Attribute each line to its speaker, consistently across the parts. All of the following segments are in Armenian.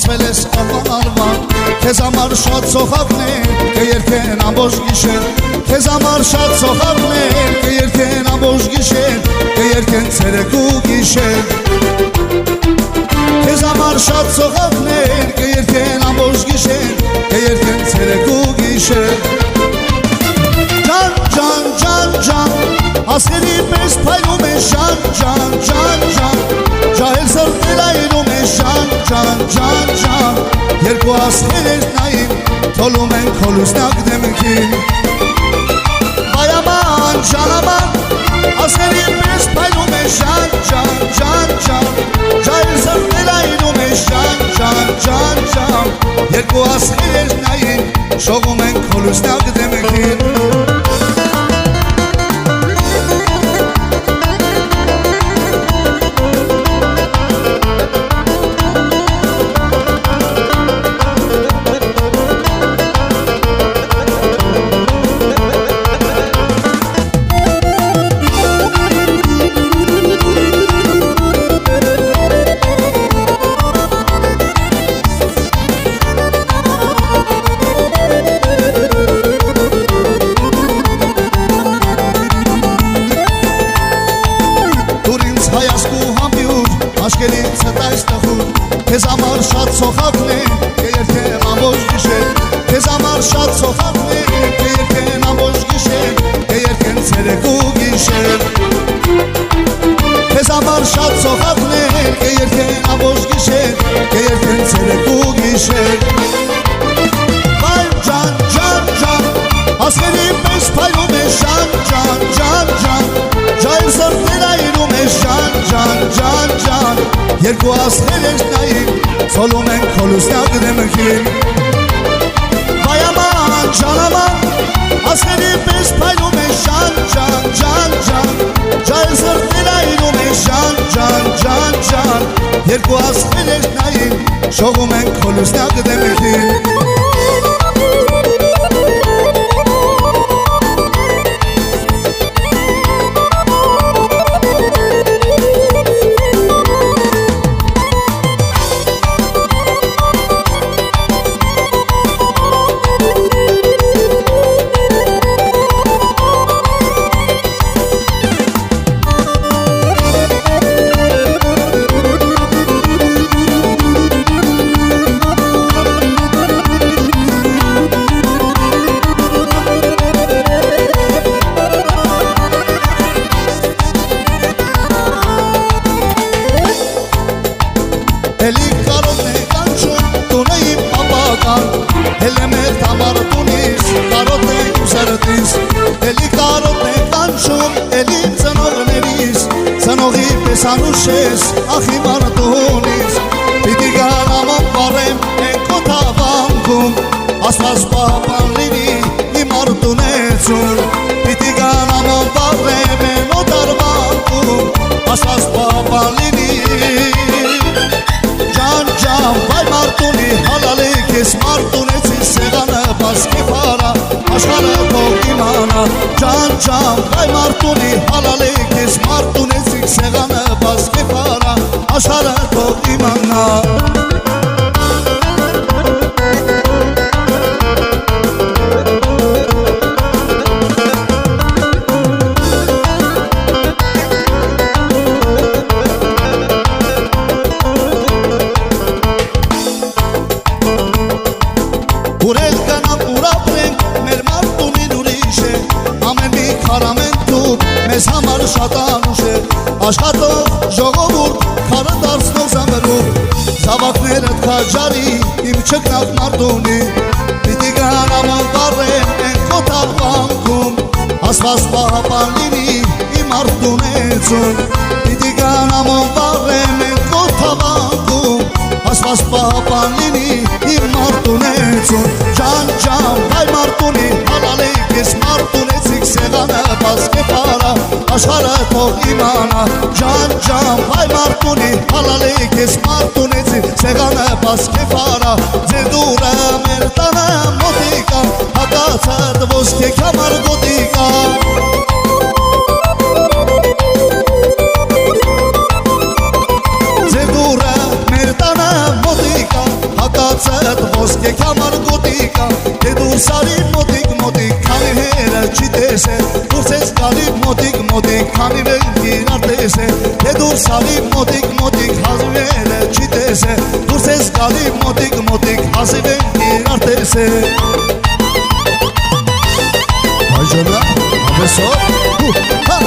Speaker 1: Ասվել ես անվան Քեզ համար շատ սոխակներ կերքեն ամբողջ գիշեր Քեզ համար շատ սոխակներ կերքեն ամբողջ գիշեր Կերքեն ցերեկ ու գիշեր Քեզ համար շատ սոխակներ կերքեն ամբողջ գիշեր Կերքեն ցերեկ ու գիշեր Ջան, ջան, ջան, ջան Ասերի պես փայլում է շան, ջան, ջան, ջան Ջահել սրտել այրում է շան, ջան, ջան, ջան Երկու ասխերեր նային, թոլում են քոլուսնակ դեմքին Բայաման, ջանաման, ասերի պես փայլում է շան, ջան, ջան, ջան Ջահել սրտել այրում է շան, ջան, ջան, ջան Երկու ասխերեր նային, շողում են քոլուսնակ դեմքին Քեզ համար շատ սոխակներ կերքեն ամբողջ գիշեր Քեզ համար շատ սոխակներ կերքեն ամբողջ գիշեր Կերքեն ցերեկ ու գիշեր Քեզ համար շատ սոխակներ կերքեն ամբողջ գիշեր Կերքեն ցերեկ ու գիշեր Բայ ջան, ջան, ջան Ասերի պես փայլում է շան, ջան, ջան, ջան Ջահել սրտել այրում է շան, ջան, ջան, ջան Երկու ասխերեր նային, ցոլում են քոլուսնակ դեմքին Բայաման, ջանաման, ասերի պես փայլում է շան, ջան, ջան, ջան Ջահել սրտել այրում է շան, ջան, ջան, ջան Երկու ասխերեր նային, շողում են քոլուսնակ դեմքին Էլի կարոտ է կանչում, տունը իմ ապական Էլ է մեր համար տունիս, կարոտ է իմ սրտիս Էլի կարոտ է կանչում, էլի իմ ծնողներիս Ծնողի պես անուշ ես, ախ իմ արտունիս Պիտի գան աման բարեմ, են քո թավանքում Աստված պահապան լինի, իմ արտունեցուն Պիտի գան աման բարեմ, են օտարվանքում Աստված պահապան լինի Ջան, ջան, բայ մարդունի հալալիկ ես մարդունեցի սեղանը բասկի պարա աշխարը թող իմանա Ջան, ջան, բայ մարդունի հալալիկ ես մարդունեցի սեղանը բասկի պարա աշխարը թող իմանա Ուրել կանամ ուրապրենք, մեր մարդունին ուրիշ է Ամեն մի քարամենտում, մեզ համար շատ անուշ է Աշխատող ժողովուրդ, քարը դարձնող զամբերուր Զավակներըդ քաջարի, իմ չկնակ մարդունի Պիտի գան աման բարեմ, են քո թավանքում Աստված պահապան լինի, իմ մարդունեցուն Պիտի գան աման բարեմ, են քո թավանքում Աստված պահապան լինի, իմ մարդունեցուն Ջան, ջան, բայ մարդունի հալալիկ ես մարդունեցիք սեղանը բասկե պարա աշխարը թող իմանա Ջան, ջան, բայ մարդունի հալալիկ ես մարդունեցիք սեղանը բասկե պարա Ձեր դուրը մեր տանը մոտիկա հակացած ոսկե կամար գոտիկա Ձեր դուրը մեր տանը մոտիկա Դուրս ես գալիք մոտիկ մոտիկ քանի վեր իրար տեսե Թե դուրս ալիք մոտիկ մոտիկ հազիվերը չի տեսե Դուրս ես գալիք մոտիկ մոտիկ հազիվեր իրար տեսե Այժանա ավեսով հա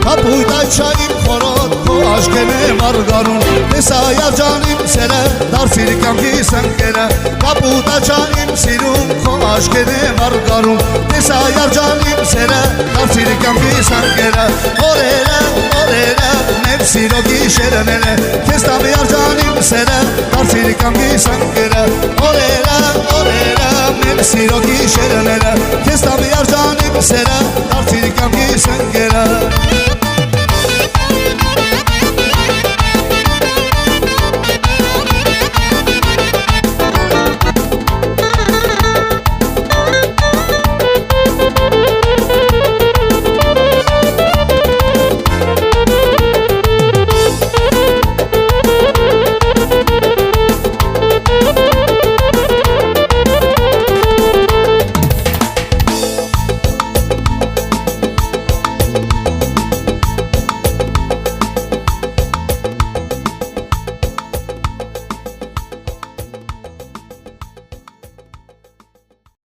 Speaker 1: Կապույտ այչային խորոտ քո աշկեն է մարգարուն Տեսա երջանիմ սերը դարձիր կյանքիս ընկերը Կապույտ այչային սիրում քո աշկեն է մարգարուն Տեսա երջանիմ սերը դարձիր կյանքիս ընկերը Օրերը մեր սիրո գիշերները Քեզ տամ երջանիմ սերը դարձիր կյանքիս ընկերը Օրերը մեր սիրո գիշերները Քեզ